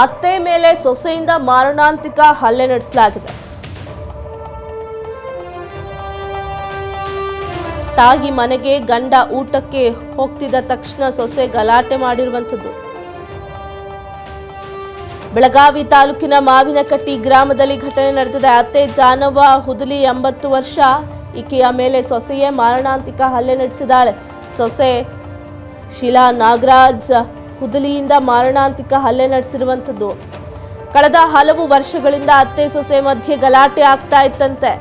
ಅತ್ತೆ ಮೇಲೆ ಸೊಸೆಯಿಂದ ಮಾರಣಾಂತಿಕ ಹಲ್ಲೆ ನಡೆಸಲಾಗಿದೆ. ತಾಯಿ ಮನೆಗೆ ಗಂಡ ಊಟಕ್ಕೆ ಹೋಗ್ತಿದ್ದ ತಕ್ಷಣ ಸೊಸೆ ಗಲಾಟೆ ಮಾಡಿರುವಂಥದ್ದು. ಬೆಳಗಾವಿ ತಾಲೂಕಿನ ಮಾವಿನಕಟ್ಟಿ ಗ್ರಾಮದಲ್ಲಿ ಘಟನೆ ನಡೆದಿದೆ. ಅತ್ತೆ ಜಾನವ್ವ ಹುದಲಿ 80 ವರ್ಷ. ಈಕೆಯ ಮೇಲೆ ಸೊಸೆಯೇ ಮಾರಣಾಂತಿಕ ಹಲ್ಲೆ ನಡೆಸಿದ್ದಾಳೆ. ಸೊಸೆ ಶಿಲಾ ನಾಗರಾಜ್ ಹುದಲಿಯಿಂದ ಮಾರಣಾಂತಿಕ ಹಲ್ಲೆ ನಡೆಸಿರುವಂಥದ್ದು. ಕಳೆದ ಹಲವು ವರ್ಷಗಳಿಂದ ಅತ್ತೆ ಸೊಸೆ ಮಧ್ಯೆ ಗಲಾಟೆ ಆಗ್ತಾ ಇತ್ತಂತೆ.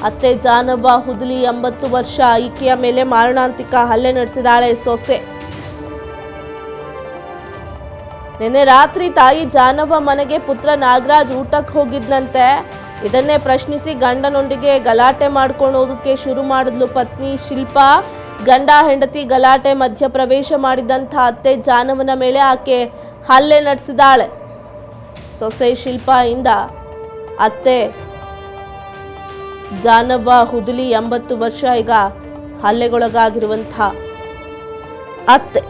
ಅತ್ತೆ ಜಾನವ್ವ ಹುದಲಿ 80 ವರ್ಷ. ಈಕೆಯ ಮೇಲೆ ಮಾರಣಾಂತಿಕ ಹಲ್ಲೆ ನಡೆಸಿದಾಳೆ ಸೊಸೆ. ನಿನ್ನೆ ರಾತ್ರಿ ತಾಯಿ ಜಾನವ್ವ ಮನೆಗೆ ಪುತ್ರ ನಾಗರಾಜ್ ಊಟಕ್ಕೆ ಹೋಗಿದ್ನಂತೆ. ಇದನ್ನೇ ಪ್ರಶ್ನಿಸಿ ಗಂಡನೊಂದಿಗೆ ಗಲಾಟೆ ಮಾಡ್ಕೊಂಡು ಹೋಗೋಕೆ ಶುರು ಮಾಡಿದ್ಲು ಪತ್ನಿ ಶಿಲ್ಪಾ. ಗಂಡ ಹೆಂಡತಿ ಗಲಾಟೆ ಮಧ್ಯ ಪ್ರವೇಶ ಮಾಡಿದಂಥ ಅತ್ತೆ ಜಾನವ್ವನ ಮೇಲೆ ಆಕೆ ಹಲ್ಲೆ ನಡೆಸಿದಾಳೆ. ಸೊಸೆ ಶಿಲ್ಪಾ ಇಂದ ಅತ್ತೆ ಜಾನವ್ವ ಹುದಲಿ 80 ವರ್ಷ ಈಗ ಹಲ್ಲೆಗೊಳಗಾಗಿರುವಂಥ ಅತ್ತೆ.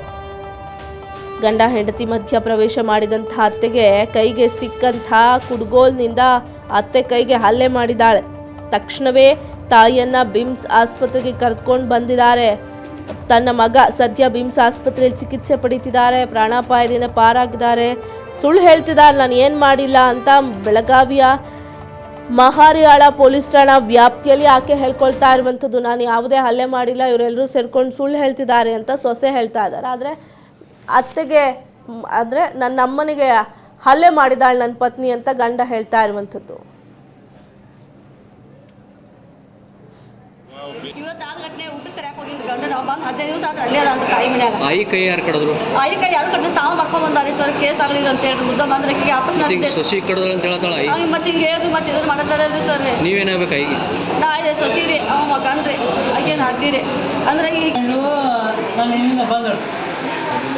ಗಂಡ ಹೆಂಡತಿ ಮಧ್ಯ ಪ್ರವೇಶ ಮಾಡಿದಂಥ ಅತ್ತೆಗೆ ಕೈಗೆ ಸಿಕ್ಕಂಥ ಕುಡ್ಗೋಲ್ನಿಂದ ಅತ್ತೆ ಕೈಗೆ ಹಲ್ಲೆ ಮಾಡಿದಾಳೆ. ತಕ್ಷಣವೇ ತಾಯಿಯನ್ನ ಬಿಮ್ಸ್ ಆಸ್ಪತ್ರೆಗೆ ಕರೆದುಕೊಂಡು ಬಂದಿದ್ದಾರೆ. ತನ್ನ ಮಗ ಸದ್ಯ ಬಿಮ್ಸ್ ಆಸ್ಪತ್ರೆಯಲ್ಲಿ ಚಿಕಿತ್ಸೆ ಪಡೀತಿದ್ದಾರೆ. ಪ್ರಾಣಾಪಾಯದಿಂದ ಪಾರಾಗಿದ್ದಾರೆ. ಸುಳ್ಳು ಹೇಳ್ತಿದ್ದಾರೆ, ನಾನು ಏನು ಮಾಡಿಲ್ಲ ಅಂತ ಬೆಳಗಾವಿಯ ಮಹಾರಿಯಾಳ ಪೊಲೀಸ್ ಠಾಣಾ ವ್ಯಾಪ್ತಿಯಲ್ಲಿ ಆಕೆ ಹೇಳ್ಕೊಳ್ತಾ ಇರುವಂಥದ್ದು. ನಾನು ಯಾವುದೇ ಹಲ್ಲೆ ಮಾಡಿಲ್ಲ, ಇವರೆಲ್ಲರೂ ಸೇರ್ಕೊಂಡು ಸುಳ್ಳು ಹೇಳ್ತಿದ್ದಾರೆ ಅಂತ ಸೊಸೆ ಹೇಳ್ತಾ ಇದ್ದಾರೆ. ಆದರೆ ಅತ್ತೆಗೆ ನನ್ನ ಅಮ್ಮನಿಗೆ ಹಲ್ಲೆ ಮಾಡಿದಾಳೆ ನನ್ನ ಪತ್ನಿ ಅಂತ ಗಂಡ ಹೇಳ್ತಾ ಇರುವಂಥದ್ದು. ಆಯಿ ಕೈ ಯಾರು ಕಡಿದ್ರು? ಆಯಿ ಕೈ ಯಾರು ಕಡಿದ್ರು ತಾವು ಮಾಡ್ಕೊಂಡ್ ಬಂದಾರೆ ಸರ್. ಕೇಸ್ ಆಗಲಿಲ್ಲ ಅಂತ ಹೇಳಿ ಮುದ್ದ ಬಂದ್ರೆ ಸೊಸಿ ಕಡಿದ್ರು ಅಂತ ಹೇಳ್ತಾಳ ಆಯಿ. ಮತ್ತೆ ಹಿಂಗೆ ಹೇಳಿ ಮತ್ತೆ ಇದನ್ನ ಮಾಡ್ತಾರೆ ಸರ್. ನೀವೇನಾಗಬೇಕು ಆಯಿಗೆ? ನಾ ಸೊಸಿ ರೀ, ಅವ ಮಗನ್ರಿ, ಆಗೇನು ಹಾಕ್ತೀರಿ ಅಂದ್ರೆ ಈಗ ನಾನು ಇಲ್ಲಿಂದ ಬಂದಳು.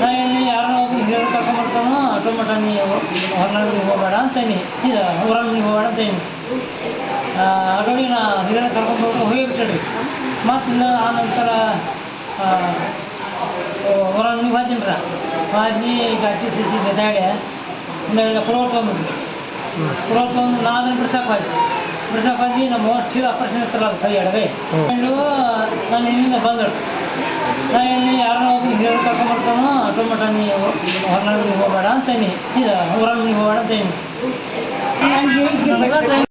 ನಾ ಇಲ್ಲಿ ಯಾರೋ ಹಿರಿಯರು ಕರ್ಕೊಂಡ್ಬರ್ತಾನೋ ಆಟೋ ಮಟ ನೀವು ಹೊರನಾಡಿಗೆ ಹೋಗಬೇಡ ಅಂತೀನಿ, ಇದು ಊರಲ್ಲಿ ಹೋಗಬೇಡ ಅಂತೀನಿ. ಆಟೋಡಿಗೆ ನಾ ಹಿರಿಯರು ಕರ್ಕೊಂಡ್ಬಿಟ್ಟು ಹೋಗಿಬಿಟ್ರಿ. ಮತ್ತು ಆ ನಂತರ ಹೊರಗೆ ಹೋಗ್ತೀನಿ ರೀ. ಹೋಗಿ ಗಾಡಿ ಸಿಸಿ ಬೆದಾಡಿ ಆಮೇಲೆ ಪುರೋಟ್ ತೊಗೊಂಡ್ಬಿಟ್ರಿ. ಪುರೋಟ್ ತೊಗೊಂಡು ನಾ ಅದನ್ನು ಬಿಡ್ಸಕ್ಕೆ ಹೋಗಿ ನಮ್ಮ ಸ್ಟೀಲ್ ಆಪರೇಷನ್ ಇರ್ತಲ್ಲ ಅದು ಕೈ ಎಡಗೈ. ನಾನು ಇಲ್ಲಿಂದ ಬಂದಳು. ನಾ ಇಲ್ಲಿ ಯಾರೋ ಹಿರಿಯರು ಕರ್ಕೊಂಡ್ಬರ್ತಾನೋ ಆಟೋ ಮಟ ನೀವು ಹೊರನಾಡಿಗೆ ಹೋಗಬೇಡ ಅಂತೀನಿ, ಇದು ಊರಲ್ಲಿ ಹೋಗಬೇಡ ಅಂತೀನಿ.